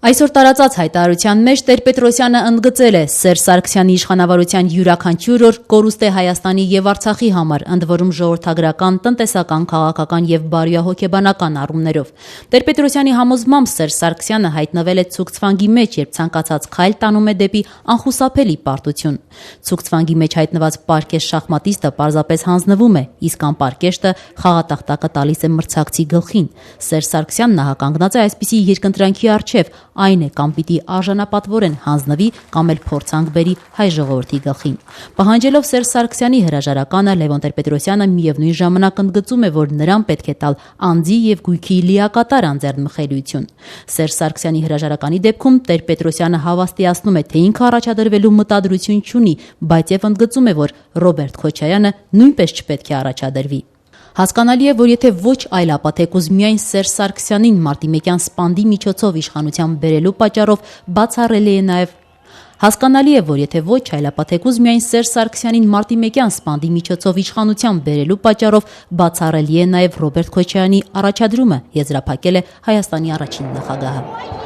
Այսօր տարածած հայտարարության մեջ Տեր-Պետրոսյանը ընդգծել է Սերժ Սարգսյանի իշխանավարության յուրաքանչյուր օր կորուստ է Հայաստանի եւ Արցախի համար, ընդ որում ժողովրդագրական, տնտեսական, քաղաքական եւ բարոյահոգեբանական առումներով։ Տեր-Պետրոսյանի համոզմամբ Սերժ Սարգսյանը հայտնվել է ցուգցվանգի մեջ, երբ ցանկացած քայլ տանում է դեպի անխուսափելի պարտություն։ Ցուգցվանգի մեջ հայտնված պարկեշտ շախմատիստը պարզապես հանձնվում է, իսկ անպարկեշտը խաղատախտակը տալիս է մրցակցի գլխին։ Սերժ Սարգսյանն նահականգնած է այսպիսի երկընտրանքի առջև, այն է կամ պիտի արժանապատվորեն հանձնվի, կամ էլ փորձանք բերի հայ ժողովրդի գլխին։ Պահանջելով Սերժ Սարգսյանի հրաժարականը, Լևոն Տեր-Պետրոսյանը միևնույն ժամանակ ընդգծում է, որ նրան պետք է տալ անձի եւ գույքի լիակատար անձեռնմխելիություն։ Սերժ Սարգսյանի հրաժարականի դեպքում Տեր-Պետրոսյանը հավաստիացնում է, թե ինքը առաջադրվելու մտադրություն չունի, բայց եւ ընդգծում է, որ Ռոբերտ Քոչարյանը նույնպես չպետք է առաջադրվի։ Հասկանալի է, որ եթե ոչ այլ ապա թեկուզ միայն Սերժ Սարգսյանին մարտիմեկյան սպանդի միջոցով իշխանության բերելու պատճառով բացառելի է նաև Հասկանալի է, որ եթե ոչ այլ ապա թեկուզ միայն Սերժ Սարգսյանին մարտիմեկյան սպանդի միջոցով իշխանության բերելու պատճառով բացառելի է նաև Ռոբերտ Քոչարյանի առաջադրումը, եզրափակել է Հայաստանի առաջին նախագահը։